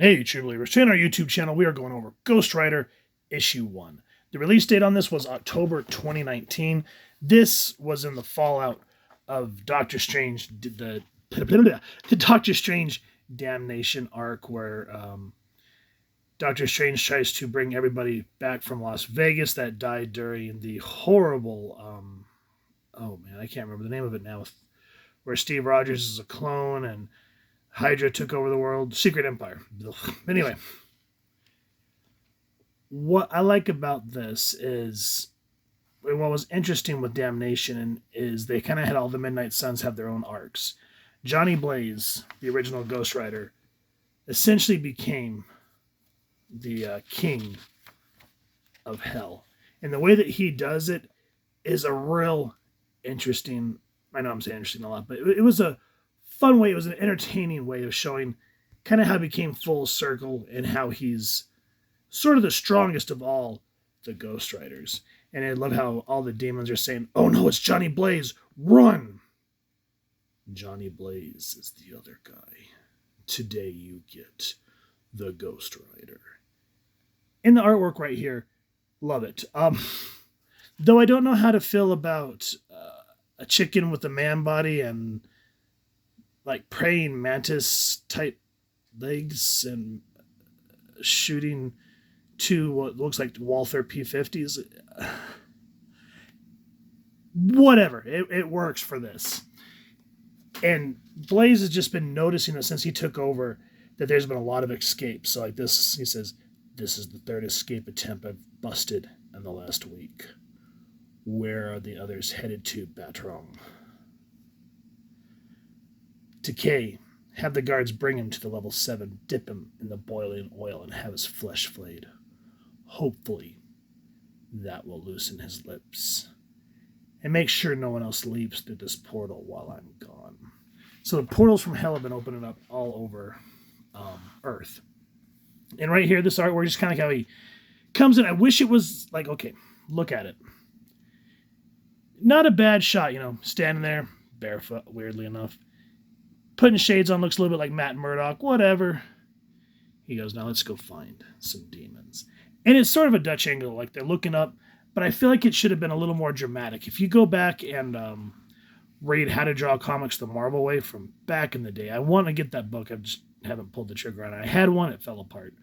Hey, true believers. Today on our YouTube channel, we are going over Ghost Rider Issue 1. The release date on this was October 2019. This was in the fallout of Doctor Strange, the Doctor Strange Damnation arc, where Doctor Strange tries to bring everybody back from Las Vegas that died during the horrible, oh man, I can't remember the name of it now, where Steve Rogers is a clone and Hydra took over the world. Secret Empire. Anyway, what I like about this is, what was interesting with Damnation is they kind of had all the Midnight Suns have their own arcs. Johnny Blaze, the original Ghost Rider, essentially became the king of hell. And the way that he does it is a real interesting, I know I'm saying interesting a lot, but it was a fun way. It was an entertaining way of showing kind of how he became full circle and how he's sort of the strongest of all the Ghost Riders. And I love how all the demons are saying, "Oh no, it's Johnny Blaze, run!" Johnny Blaze is the other guy. Today you get the Ghost Rider. In the artwork right here, love it. Though I don't know how to feel about a chicken with a man body and like praying mantis type legs and shooting two what looks like Walther P-50s. Whatever. It works for this. And Blaze has just been noticing that since he took over that there's been a lot of escapes. So like this, he says, "This is the third escape attempt I've busted in the last week. Where are the others headed to, Batrong?" To K, have the guards bring him to the level 7, dip him in the boiling oil, and have his flesh flayed. Hopefully, that will loosen his lips. And make sure no one else leaps through this portal while I'm gone. So the portals from hell have been opening up all over Earth. And right here, this artwork is kind of like how he comes in. I wish it was like, okay, look at it. Not a bad shot, standing there, barefoot, weirdly enough. Putting shades on, looks a little bit like Matt Murdock, whatever. He goes, "Now let's go find some demons." And it's sort of a Dutch angle, like they're looking up, but I feel like it should have been a little more dramatic. If you go back and read How to Draw Comics the Marvel Way from back in the day, I want to get that book. I just haven't pulled the trigger on it. I had one, it fell apart.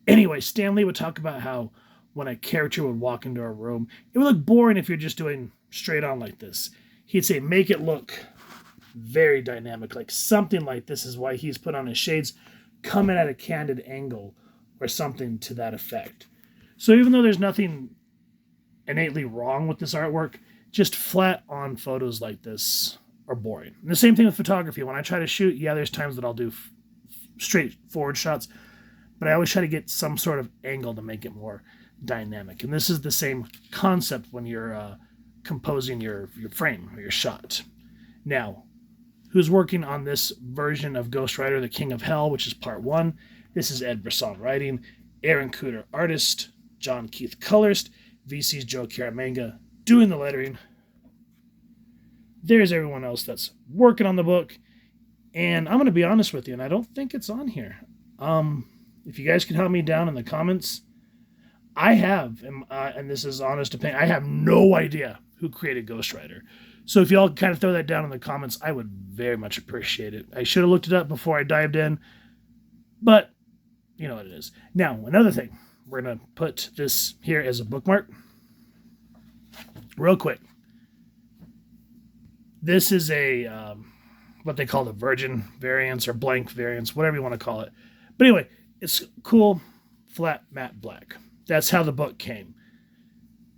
Anyway, Stan Lee would talk about how when a character would walk into a room, it would look boring if you're just doing straight on like this. He'd say, make it look very dynamic, like something like this is why he's put on his shades, coming at a candid angle or something to that effect. So even though there's nothing innately wrong with this artwork, just flat on photos like this are boring. And the same thing with photography. When I try to shoot, there's times that I'll do straightforward shots, but I always try to get some sort of angle to make it more dynamic. And this is the same concept when you're composing your frame or your shot. Now, who's working on this version of Ghost Rider, the King of Hell, which is part 1. This is Ed Brisson writing, Aaron Cooter artist, John Keith colorist, VC's Joe Caramanga doing the lettering. There's everyone else that's working on the book. And I'm going to be honest with you, and I don't think it's on here. If you guys can help me down in the comments, I have, and this is honest opinion, I have no idea who created Ghost Rider. So if y'all kind of throw that down in the comments, I would very much appreciate it. I should have looked it up before I dived in, but you know what it is. Now, another thing. We're going to put this here as a bookmark. Real quick. This is a, what they call the virgin variants or blank variants, whatever you want to call it. But anyway, it's cool, flat, matte black. That's how the book came.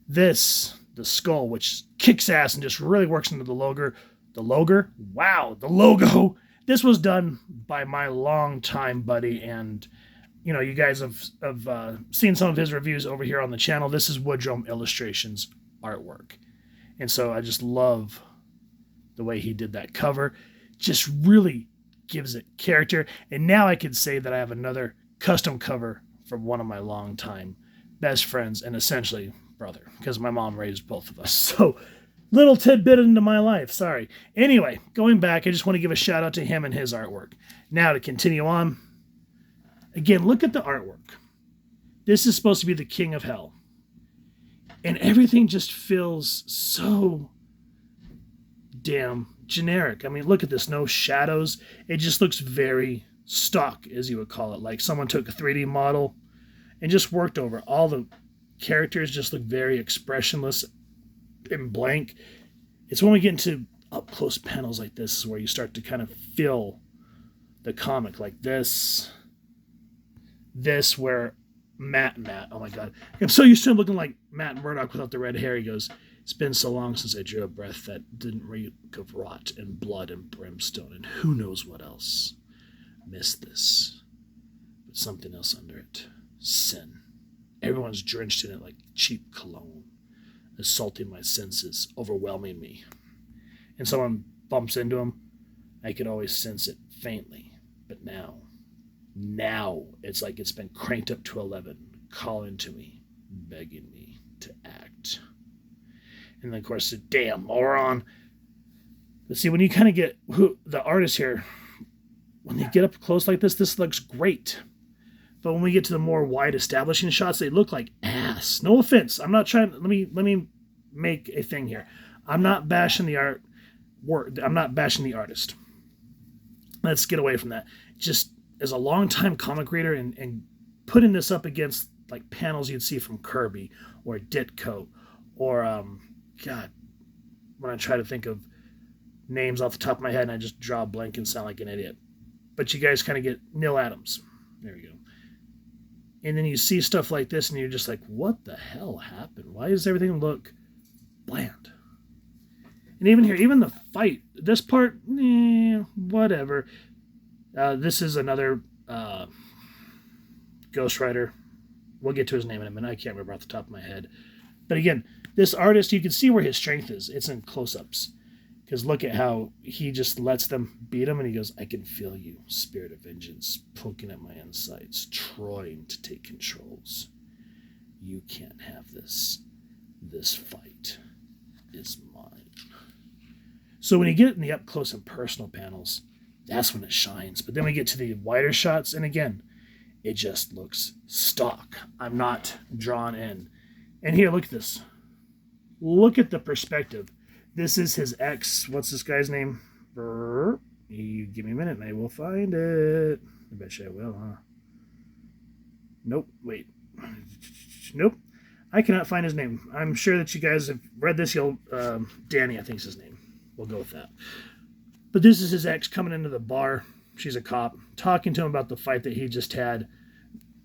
This, the skull, which kicks ass and just really works into the logo. The logo. This was done by my longtime buddy, and you guys have seen some of his reviews over here on the channel. This is Woodrome Illustrations artwork. And so I just love the way he did that cover. Just really gives it character. And now I can say that I have another custom cover from one of my longtime best friends and essentially brother, because my mom raised both of us. So little tidbit into my life. Sorry. Anyway, going back, I just want to give a shout out to him and his artwork. Now to continue on. Again, look at the artwork. This is supposed to be the king of hell. And everything just feels so damn generic. I mean, look at this. No shadows. It just looks very stock, as you would call it. Like someone took a 3D model and just worked over. All the characters just look very expressionless and blank. It's when we get into up close panels like this where you start to kind of feel the comic, like this where Matt, oh my God, I'm so used to him looking like Matt Murdock without the red hair. He goes, it's been so long since I drew a breath that didn't reek of rot and blood and brimstone and who knows what else. Missed this, but something else under it. Sin. Everyone's drenched in it like cheap cologne, assaulting my senses, overwhelming me. And someone bumps into him, I could always sense it faintly. But now it's like it's been cranked up to 11, calling to me, begging me to act. And then, of course, the damn moron. But see, when you kind of get the artist here, when they get up close like this looks great. But when we get to the more wide establishing shots, they look like ass. No offense. I'm not trying. Let me make a thing here. I'm not bashing the art. I'm not bashing the artist. Let's get away from that. Just as a longtime comic reader and putting this up against like panels you'd see from Kirby or Ditko or God, when I try to think of names off the top of my head and I just draw a blank and sound like an idiot. But you guys kind of get Neil Adams. There we go. And then you see stuff like this and you're just like, what the hell happened? Why does everything look bland? And even here, even the fight, this part, whatever. This is another Ghost Rider. We'll get to his name in a minute. I can't remember off the top of my head. But again, this artist, you can see where his strength is. It's in close-ups. Because look at how he just lets them beat him, and he goes, I can feel you, spirit of vengeance, poking at my insides, trying to take controls. You can't have this. This fight is mine. So when you get in the up-close and personal panels, that's when it shines. But then we get to the wider shots, and again, it just looks stock. I'm not drawn in. And here, look at this. Look at the perspective. This is his ex. What's this guy's name? You give me a minute and I will find it. I bet you I will, huh? Nope. Wait. Nope. I cannot find his name. I'm sure that you guys have read this. You'll, Danny, I think is his name. We'll go with that. But this is his ex coming into the bar. She's a cop, talking to him about the fight that he just had.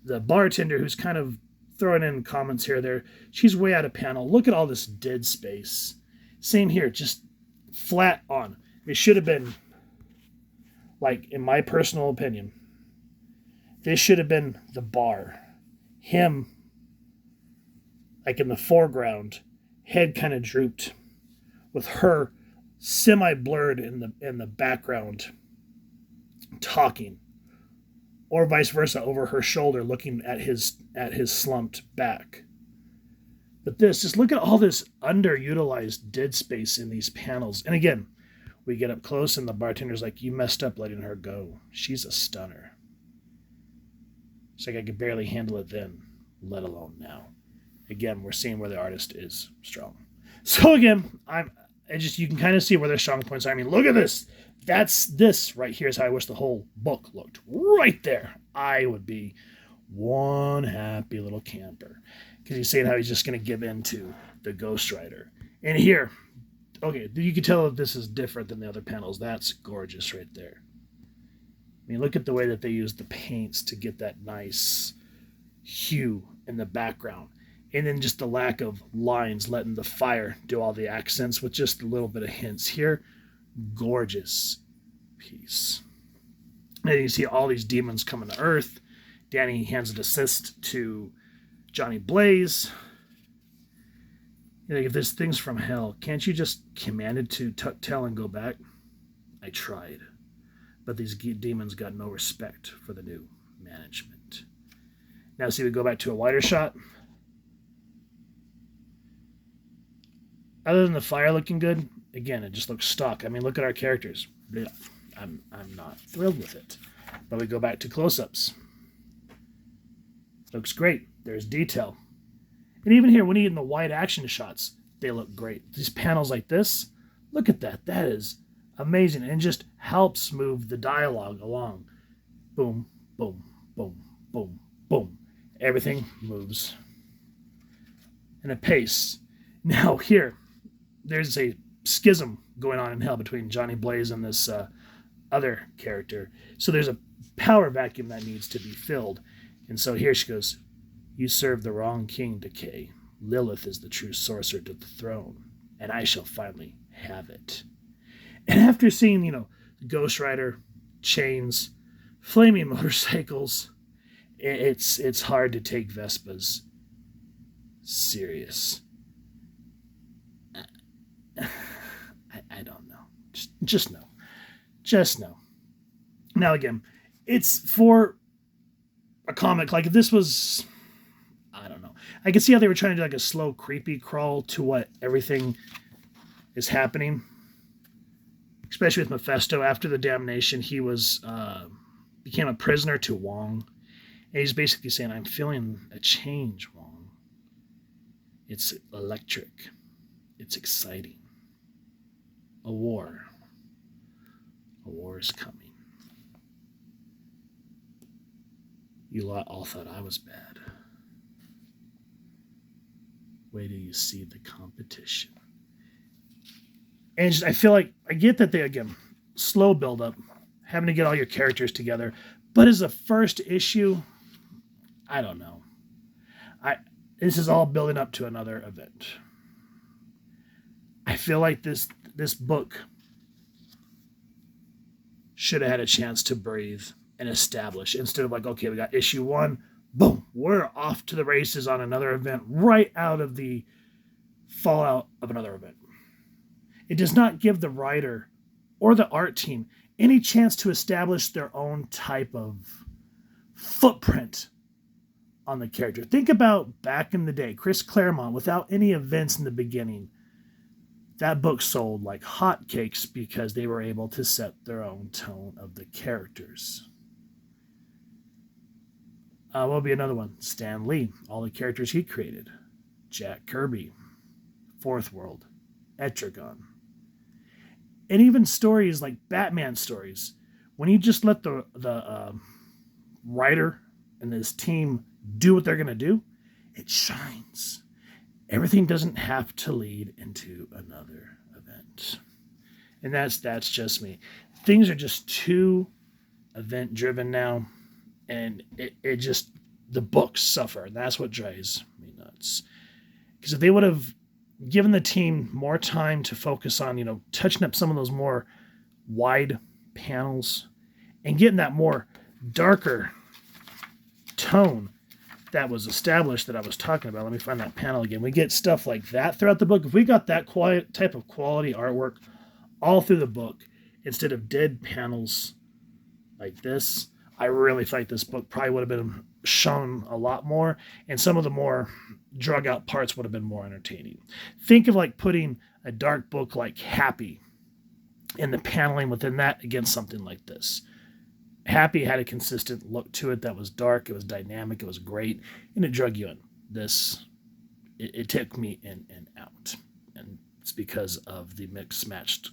The bartender, who's kind of throwing in comments here or there, she's way out of panel. Look at all this dead space. Same here, just flat on. It should have been, like, in my personal opinion, this should have been the bar. Him, like in the foreground, head kind of drooped, with her semi-blurred in the background, talking, or vice versa, over her shoulder, looking at his slumped back. But this, just look at all this underutilized dead space in these panels. And again, we get up close and the bartender's like, you messed up letting her go. She's a stunner. It's like I could barely handle it then, let alone now. Again, we're seeing where the artist is strong. So again, you can kind of see where their strong points are. I mean, look at this. This right here is how I wish the whole book looked. Right there. I would be one happy little camper. Because he's saying how he's just going to give in to the Ghost Rider. And here, okay, you can tell that this is different than the other panels. That's gorgeous right there. I mean, look at the way that they use the paints to get that nice hue in the background. And then just the lack of lines, letting the fire do all the accents with just a little bit of hints here. Gorgeous piece. And you see all these demons coming to Earth. Danny hands an assist to Johnny Blaze. If there's things from hell, can't you just command it to tuck tail and go back? I tried, but these demons got no respect for the new management. Now see, we go back to a wider shot. Other than the fire looking good, again, it just looks stock. I mean, look at our characters. I'm not thrilled with it. But we go back to close-ups. Looks great. There's detail. And even here, when you get in the wide action shots, they look great. These panels like this, look at that. That is amazing. And just helps move the dialogue along. Boom, boom, boom, boom, boom. Everything moves in a pace. Now here, there's a schism going on in hell between Johnny Blaze and this other character. So there's a power vacuum that needs to be filled. And so here she goes, "You serve the wrong king, Decay. Lilith is the true sorcerer to the throne, and I shall finally have it." And after seeing, Ghost Rider, chains, flaming motorcycles, it's hard to take Vespa's serious. I don't know. Just know. Just know. Now again, it's for a comic. Like if this was, I don't know. I can see how they were trying to do like a slow, creepy crawl to what everything is happening. Especially with Mephisto. After the damnation, he was became a prisoner to Wong. And he's basically saying, "I'm feeling a change, Wong. It's electric. It's exciting. A war. A war is coming. You lot all thought I was bad. Wait till you see the competition." And I feel like, I get that they, again, slow build up, having to get all your characters together. But as a first issue, I don't know. This is all building up to another event. I feel like this book should have had a chance to breathe and establish, instead of like, okay, we got issue 1, boom, we're off to the races on another event right out of the fallout of another event. It does not give the writer or the art team any chance to establish their own type of footprint on the character. Think about back in the day, Chris Claremont, without any events in the beginning, that book sold like hotcakes because they were able to set their own tone of the characters. What will be another one? Stan Lee, all the characters he created. Jack Kirby, Fourth World, Etrigan. And even stories like Batman stories, when you just let the writer and his team do what they're going to do, it shines. Everything doesn't have to lead into another event. And that's just me. Things are just too event driven now, and it just, the books suffer, and that's what drives me nuts. Because if they would have given the team more time to focus on, touching up some of those more wide panels and getting that more darker tone that was established that I was talking about. Let me find that panel again. We get stuff like that throughout the book. If we got that type of quality artwork all through the book, instead of dead panels like this, I really feel like this book probably would have been shown a lot more, and some of the more drug out parts would have been more entertaining. Think of like putting a dark book like Happy and the paneling within that against something like this. Happy had a consistent look to it that was dark, it was dynamic, it was great, and it drug you in. This, it took me in and out. And it's because of the mixed-matched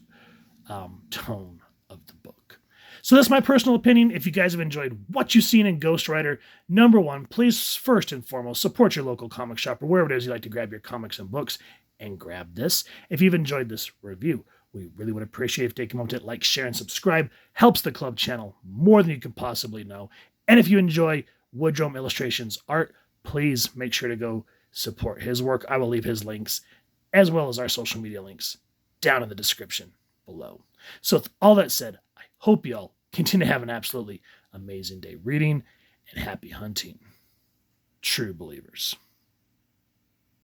tone of the book. So that's my personal opinion. If you guys have enjoyed what you've seen in Ghost Rider, number one, please first and foremost support your local comic shop or wherever it is you like to grab your comics and books, and grab this. If you've enjoyed this review, we really would appreciate if you take a moment to like, share, and subscribe. Helps the club channel more than you can possibly know. And if you enjoy Woodrome Illustrations art, please make sure to go support his work. I will leave his links, as well as our social media links, down in the description below. So with all that said, I hope you all continue to have an absolutely amazing day reading, and happy hunting, true believers.